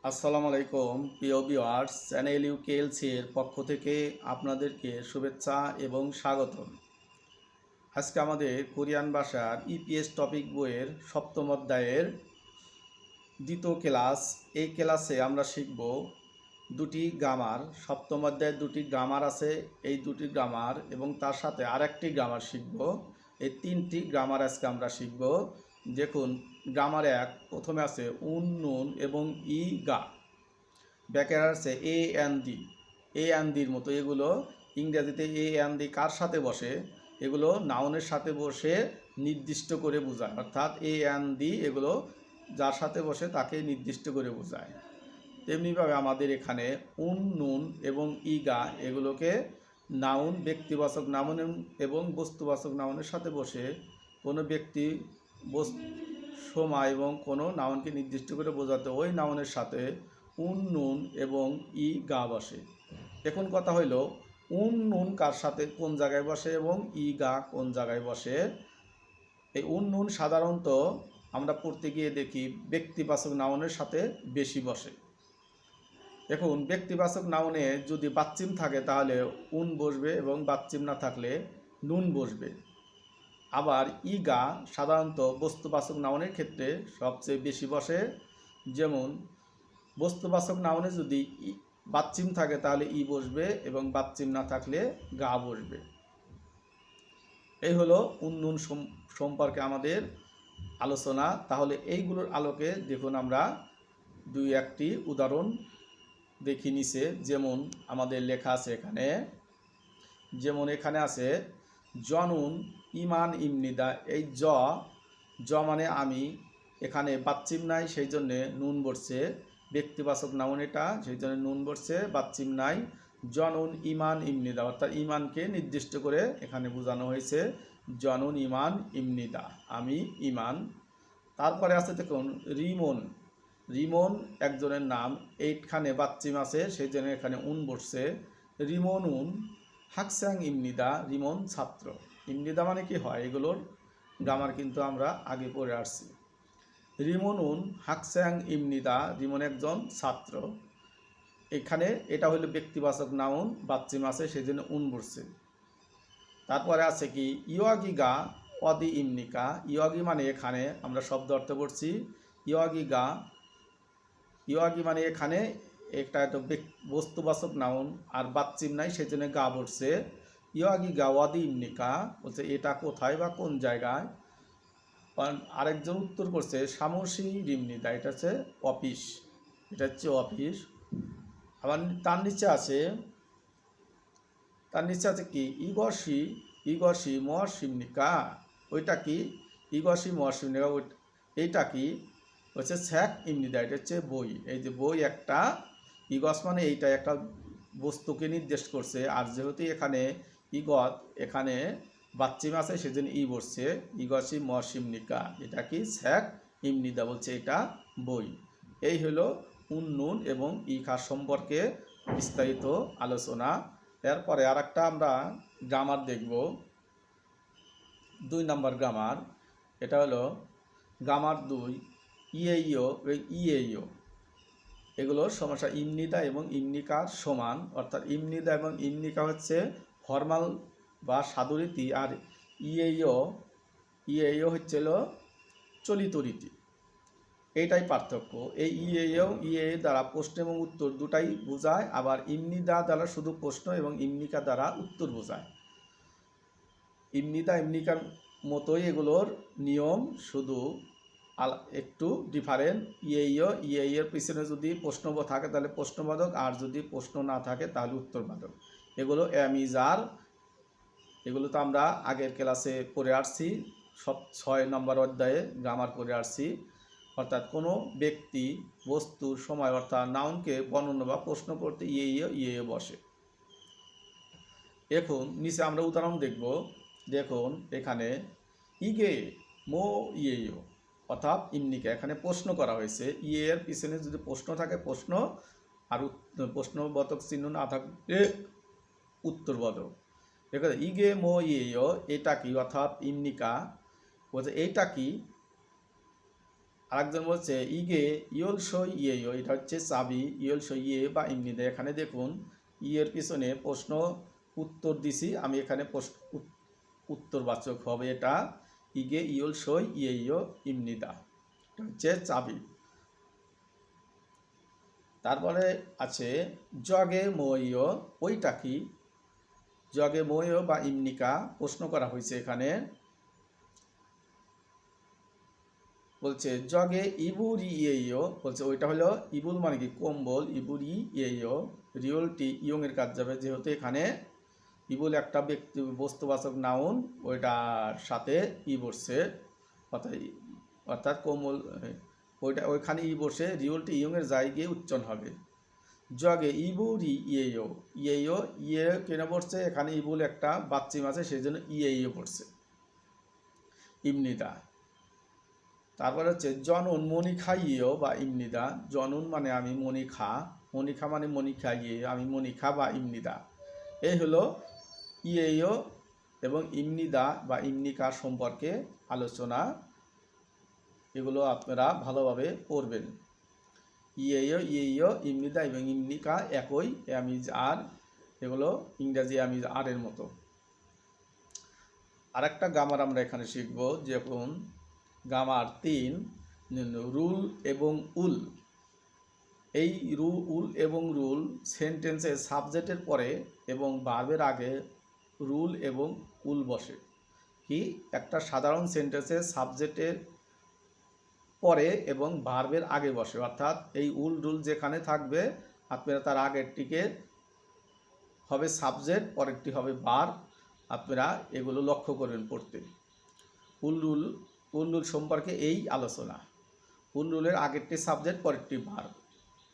আসসালামু আলাইকুম প্রিয় ভিউয়ার্স, চ্যানেল ইউকেএলসি এর পক্ষ থেকে আপনাদেরকে শুভেচ্ছা এবং স্বাগতম। আজকে আমাদের কোরিয়ান ভাষার ইপিএস টপিক বইয়ের সপ্তম অধ্যায়ের দ্বিতীয় ক্লাস। এই ক্লাসে আমরা শিখব দুটি গ্রামার। সপ্তম অধ্যায়ের দুটি গ্রামার আছে, এই দুটি গ্রামার এবং তার সাথে আরেকটি গ্রামার শিখব। এই তিনটি গ্রামার আজকে আমরা শিখব। দেখুন, গ্রামার এক প্রথমে আছে উন, নুন এবং ই, গা। ব্যাকের আছে a an the. A an দির মতো এগুলো ইংরেজিতে এ অ্যান দি কার সাথে বসে? এগুলো নাউনের সাথে বসে নির্দিষ্ট করে বোঝায়, অর্থাৎ এ অ্যান দি এগুলো যার সাথে বসে তাকে নির্দিষ্ট করে বোঝায়। তেমনিভাবে আমাদের এখানে উন, নুন এবং ইগা এগুলোকে নাউন, ব্যক্তিবাচক নাউন এবং বস্তুবাচক নাউনের সাথে বসে কোনো ব্যক্তি, সময় এবং কোনো নাউনকে নির্দিষ্ট করে বোঝাতে ওই নাউনের সাথে উন, নুন এবং ই, গা বসে। এখন কথা হইল উন, নুন কার সাথে কোন জায়গায় বসে এবং ই, গা কোন জায়গায় বসে। এই উন, নুন সাধারণত আমরা পড়তে গিয়ে দেখি ব্যক্তিবাচক নাউনের সাথে বেশি বসে। এখন ব্যক্তিবাচক নাউনে যদি বাচ্চিম থাকে তাহলে উন বসবে এবং বাচ্চিম না থাকলে নুন বসবে। আবার ইগা সাধারণত বস্তুবাচক নাউনের ক্ষেত্রে সবচেয়ে বেশি বসে। যেমন বস্তুবাচক নাউনে যদি বাচ্চিম থাকে তাহলে ই বসবে এবং বাচ্চিম না থাকলে গা বসবে। এই হলো উন্নুন সম্পর্কে আমাদের আলোচনা। তাহলে এইগুলোর আলোকে দেখুন আমরা দুই একটি উদাহরণ দেখি নিচে। যেমন আমাদের লেখা আছে এখানে, যেমন এখানে আছে জনুন ইমান ইমনিদা। এই জ মানে আমি, এখানে বাচ্চিম নাই সেই জন্যে নুন বসছে। ব্যক্তিবাচক নাউন এটা, সেই জন্য নুন বসছে, বাচ্চিম নাই। জনুন ইমান ইমনিদা, অর্থাৎ ইমানকে নির্দিষ্ট করে এখানে বোঝানো হয়েছে। জনুন ইমান ইমনিদা, আমি ইমান। তারপরে আছে দেখুন রিমন। রিমন একজনের নাম, এইখানে বাচ্চিম আছে সেই জন্য এখানে উন বসছে। রিমন উন হাকস্যাং ইমনিদা, রিমন ছাত্র। ইমনিদা মানে কি হয় এগুলোর গ্রামার কিন্তু আমরা আগে পড়ে আসছি। রিমন উন হাকস্যাং ইমনিদা, রিমন একজন ছাত্র। এখানে এটা হলো ব্যক্তিবাচক নাউন, বাচ্চিম আছে সেই জন্য উন বসছে। তারপরে আছে কি ইয়োগি গা অদি ইমনিকা। ইয়োগি মানে এখানে আমরা শব্দ অর্থ পড়ছি। ইয়োগি গা, ইয়োগি মানে এখানে একটা বস্তুবাচক নাউন আর বাচ্চিম নাই সেই জন্য গা বসছে। ইয়োগি গা ওয়াদি ইমনিকা বলছে এটা কোথায় বা কোন জায়গায়। আরেকজন উত্তর করছে সামসি রিমনিদা, এটা হচ্ছে অফিস, এটা হচ্ছে অফিস। আবার তার নিচে আছে কি ইগসি, ইগসি মহাসিমনিকা। ওইটা কি ইগসি মহাসিমনিকা, এইটা কি হচ্ছে ছ্যাক ইমনিদা, এটা হচ্ছে বই। এই যে বই একটা, ইগস মানে এইটা একটা বস্তুকে নির্দেশ করছে। আর যেহেতু এখানে ইগত, এখানে বাচ্চিম আছে সেজন্য ই বসছে। ইগসি মহাসিমনিকা, এটা কি ছ্যাক ইমনিদা, বলছে এটা বই। এই হলো উন্নুন এবং ইখার সম্পর্কে বিস্তারিত আলোচনা। এরপরে আর একটা আমরা গ্রামার দেখব, 2 নম্বর গ্রামার। এটা হলো গ্রামার 2 ইয়েইও। ইয়েইও এগুলোর সমস্যা ইমনিদা এবং ইমনিকার সমান, অর্থাৎ ইমনিদা এবং ইমনিকা হচ্ছে ফর্মাল বা সাধুরীতি, আর ইয়েইও, ইয়েইও হচ্ছিল চলিত রীতি। এইটাই পার্থক্য। এই ইয়ে দ্বারা প্রশ্ন এবং উত্তর দুটাই বোঝায়, আবার ইমনিদা দ্বারা শুধু প্রশ্ন এবং ইমনিকা দ্বারা উত্তর বোঝায়। ইমনিদা ইমনিকার মতোই এগুলোর নিয়ম, শুধু একটু ডিফারেন্ট। ইয়ের পিছনে যদি প্রশ্নবোধক থাকে তাহলে প্রশ্নবোধক, আর যদি প্রশ্ন না থাকে তাহলে উত্তরবোধক। এগুলো অ্যামিজার, এগুলো তো আমরা আগের ক্লাসে পড়ে আসছি, 6 নম্বর অধ্যায়ে গ্রামার পড়ে আসছি। অর্থাৎ কোনো ব্যক্তি, বস্তু, সময় অর্থাৎ নাউনকে বর্ণনা বা প্রশ্ন করতে ইয়ে বসে। এখন নিচে আমরা উদাহরণ দেখব। দেখুন এখানে ইগে মো ইয়েও, অর্থাৎ ইমনিকা, এখানে প্রশ্ন করা হয়েছে। ইয়ের পিছনে যদি প্রশ্ন থাকে প্রশ্ন, আর প্রশ্নবোধক চিহ্ন না থাকলে উত্তরবোধক। এখানে ইগে মো ইয়েও এটা কি, অর্থাৎ ইমনিকা বলছে এইটা কি, আরেকজন বলছে ইগে ইয়ল সই ইয়েও, এটা হচ্ছে চাবি, ইয়ল সই ইয়ে বা ইমনিদা। এখানে দেখুন ইয়ের পিছনে প্রশ্ন উত্তর দিছি আমি, এখানে উত্তরবাচক হবে এটা ইগে ইয়ল সই ইয়েও ইমনিদা, এটা হচ্ছে চাবি। তারপরে আছে জগে মইও, ওইটা কি? জগে মইও বা ইমনিকা প্রশ্ন করা হয়েছে এখানে। বলছে জগে ইবুরি ইয়েও, বলছে ওইটা হলো ইবুল মানে কি কম্বল, ইবুরি ইয়েও রিয়লটি ইয়ং এর কাজ যাবে, যেহেতু এখানে ইবুল একটা ব্যক্তি বস্তুবাচক নাউন, ওইটার সাথে ই বসছে, অর্থাৎ কম্বল, ওইটা ওইখানে ই বসে রিয়লটি ইয়ং এর জায়গায় উচ্চারণ হবে। জগে ইবুরি ইয়েও, ইয়েও ইয়ে কেন পড়ছে? এখানে ইবুল একটা বাচ্চিম আছে, সেই জন্য ইয়ে পড়ছে ইমনিদা। তারপরে হচ্ছে জনন মনিখা ইয়েও বা ইমনিদা। জনন মানে আমি মনিখা, মনিখা মানে মনিখা ইয়ে, আমি মনিখা বা ইমনিদা। এই হলো ইয়েও এবং ইমনিদা বা ইমনিকা সম্পর্কে আলোচনা। এগুলো আপনারা ভালোভাবে পড়বেন। ইয়েও ইমনিদা এবং ইমনিকা একই, আমিজ আর, এগুলো ইংরাজি আমিজ আরের মতো। আরেকটা গ্রামার আমরা এখানে শিখব, যেমন গ্রামার 3 রুল এবং উল। এই উল এবং রুল সেন্টেন্সে সাবজেক্টের পরে এবং ভার্বের আগে রুল এবং উল বসে। কি? একটা সাধারণ সেন্টেন্সে সাবজেক্টের পরে এবং ভার্বের আগে বসে, অর্থাৎ এই উল রুল যেখানে থাকবে আপনারা তার আগেরটিকে হবে সাবজেক্ট, পরেরটি হবে ভার্ব। আপনারা এগুলো লক্ষ্য করবেন পড়তে। উল রুল সম্পর্কে এই আলোচনা। উল রুলের আগেরটি সাবজেক্ট, পরেরটি ভার্ব।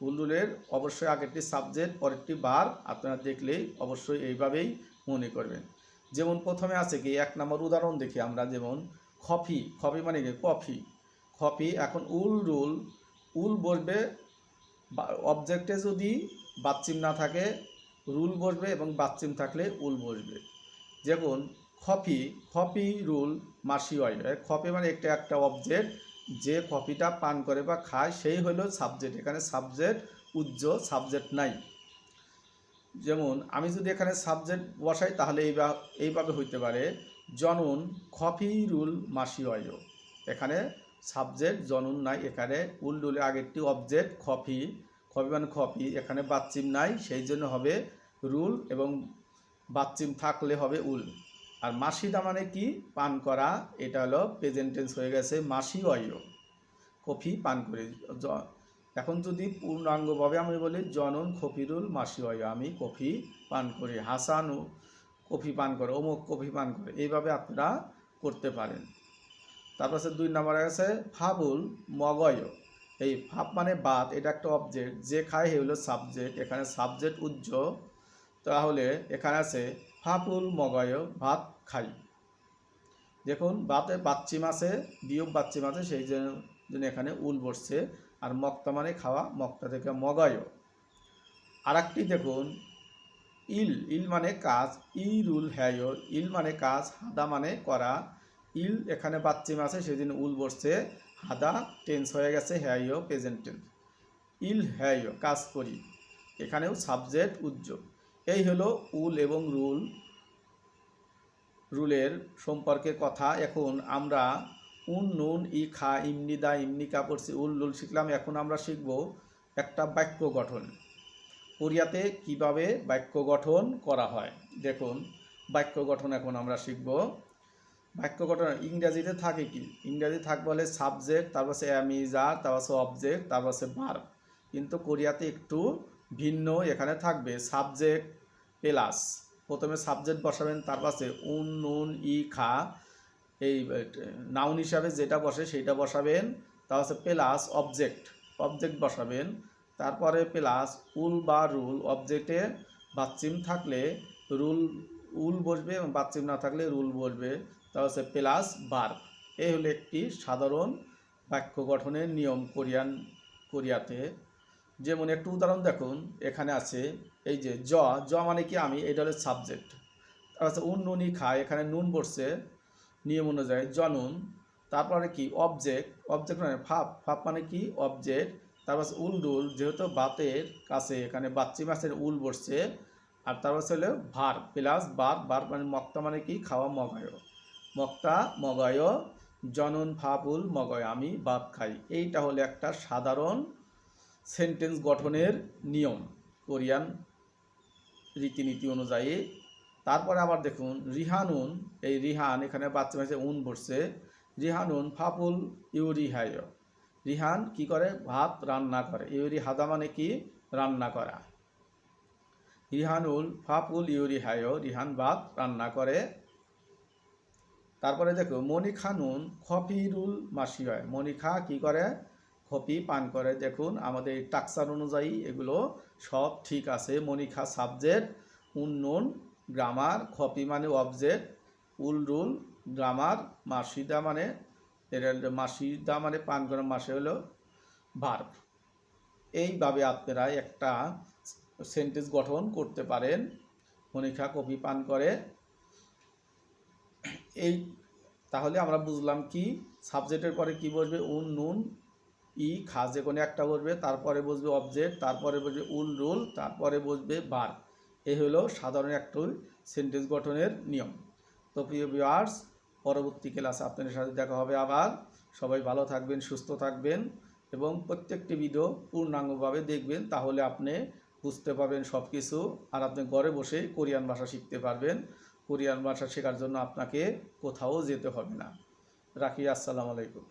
উল রুলের অবশ্যই আগেরটি সাবজেক্ট, পরেরটি ভার্ব। আপনারা দেখলেই অবশ্যই এইভাবেই মনে করবেন। যেমন প্রথমে আছে কি, 1 নম্বর উদাহরণ দেখি আমরা, যেমন কফি, কফি মানে কি কফি, কফি। এখন উল রুল, উল বসবে অবজেক্টে যদি বাচ্চিম না থাকে রুল বসবে, এবং বাচ্চিম থাকলে উল বসবে। যেমন কফি রুল মাসি হয়, কফি মানে একটা অবজেক্ট, যে কফিটা পান করে বা খায় সেই হলো সাবজেক্ট। এখানে সাবজেক্ট উজ্জ, সাবজেক্ট নাই। যেমন আমি যদি এখানে সাবজেক্ট বসাই তাহলে এইভাবে হইতে পারে, জনন কফি রুল মাসি হয়। এখানে সাবজেক্ট জনন নাই, এখানে উল রুলের আগেরটি অবজেক্ট কফি, কফি মানে কফি, এখানে বাচ্চিম নাই, সেই জন্য হবে রুল, এবং বাচ্চিম থাকলে হবে উল। আর মাসিদা মানে কি? পান করা, এটা হলো প্রেজেন্ট টেন্স হয়ে গেছে মাসি অয়, কফি পান করে। এখন যদি পূর্ণাঙ্গভাবে আমি বলি জনন খফিরুল মাসি অয়, আমি কফি পান করি, হাসানু কফি পান করে, অমুক কফি পান করে, এইভাবে আপনারা করতে পারেন। তারপর আছে 2 নম্বরে আছে ফাবুল মগয়। এই ফাব মানে বাত, এটা একটা অবজেক্ট, যে খায় হে হলো সাবজেক্ট, এখানে সাবজেক্ট উজ্জ, তাহলে এখানে আছে ফাপুল মগয়, ভাত খাই। দেখুন বাতে বাচ্চিম আছে, বিয়োগ বাচ্চিম আছে, সেই জন্য এখানে উল বসছে। আর মক্তা মানে খাওয়া, মক্তা থেকে মগয়। আর একটি দেখুন ইল মানে কাজ, রুল হ্যায়, ইল মানে কাজ, হাদা মানে করা। ইল এখানে বাচ্চিম আছে, সেই জন্য উল বসছে, হাদা টেন্স হয়ে গেছে, হ্যায় প্রেজেন্ট টেন্স। ইল হ্যায় কাজ করি, এখানেও সাবজেক্ট উজ্জ। এই হলো উল এবং রুলের সম্পর্কে কথা। এখন আমরা উন নুন ই খা ইমনিদা ইমনিকা পড়ছি, উল রুল শিখলাম। এখন আমরা শিখব একটা বাক্য গঠন, কোরিয়াতে কিভাবে বাক্য গঠন করা হয়। দেখুন বাক্য গঠন এখন আমরা শিখব। বাক্য গঠন ইংরাজিতে থাকে কি? ইংরাজি থাকবে বলে সাবজেক্ট, তারপর সে অ্যামিজার, তারপর সে অবজেক্ট, তারপর সে ভার্ব। কিন্তু কোরিয়াতে একটু ভিন্ন, এখানে থাকবে সাবজেক্ট প্লাস, প্রথমে সাবজেক্ট বসাবেন, তার পাশে উন নুন ই খা, এই নাউন হিসাবে যেটা বসে সেইটা বসাবেন, তার পাশে প্লাস অবজেক্ট বসাবেন, তারপরে প্লাস উল বা রুল, অবজেক্টে বাচ্চিম থাকলে উল বসবে এবং বাচ্চিম না থাকলে রুল বসবে, তার পাশে প্লাস ভার্ব। এই হলো একটি সাধারণ বাক্য গঠনের নিয়ম কোরিয়াতে। যেমন একটু উদাহরণ দেখুন, এখানে আছে এই যে জ মানে কি আমি, এটা হলো সাবজেক্ট। তার আছে উন নুনি খা, এখানে নুন পড়ছে নিয়ম অনুযায়ী জনুন, তারপরে কি অবজেক্ট, অবজেক্ট মানে ফাপ মানে কি অবজেক্ট। তারপর উলডুল, যেহেতু বাতের কাছে এখানে বাচ্চি মাছের উল বসছে। আর তারপর হলো ভার প্লাস বার মানে মক্তা মানে কি খাওয়া, মগায়, মক্তা মগায়, জনন ফাপুল মগয়, আমি ভাত খাই। এইটা হলো একটা সাধারণ সেন্টেন্স গঠনের নিয়ম কোরিয়ান রীতিনীতি অনুযায়ী। তারপরে আবার দেখুন রিহানুন, এই রিহান এখানে বাচ্চা মাঝে উন বসছে। রিহানুন ফাপুল ইউরি হায়, রিহান কি করে ভাত রান্না করে। ইউরি হাদা মানে কি রান্না করা। রিহানুল ফাপুল ইউরি হায়, রিহান ভাত রান্না করে। তারপরে দেখো মনিখানুন খফিরুল মাসি হয়, মনিখা কি করে কফি পান করে। দেখুন আমাদের টাকসার অনুযায়ী এগুলো সব ঠিক আছে। মনিখা সাবজেক্ট, উন্নন গ্রামার, কফি মানে অবজেক্ট, উলরুল গ্রামার, মাসিদা মানে মাসিদা মানে পান করা, মাসে হলো ভার্ব। এইভাবে আপনারা একটা সেন্টেন্স গঠন করতে পারেন। মনিখা কফি পান করে। এই তাহলে আমরা বুঝলাম কি সাবজেক্টের পরে কি বসবে উন নুন ই খা, যে কোনো একটা বসবে, তারপরে বসবে অবজেক্ট, তারপরে বসবে উল রুল, তারপরে বসবে ভার্ব। এই হলো সাধারণ একটা সেন্টেন্স গঠনের নিয়ম। তো প্রিয় ভিউয়ার্স, পরবর্তী ক্লাসে আপনাদের সাথে দেখা হবে আবার। সবাই ভালো থাকবেন, সুস্থ থাকবেন এবং প্রত্যেকটি ভিডিও পূর্ণাঙ্গভাবে দেখবেন, তাহলে আপনি বুঝতে পারবেন সব কিছু। আর আপনি ঘরে বসে কোরিয়ান ভাষা শিখতে পারবেন। কোরিয়ান ভাষা শেখার জন্য আপনাকে কোথাও যেতে হবে না। রাখি, আসসালামু আলাইকুম।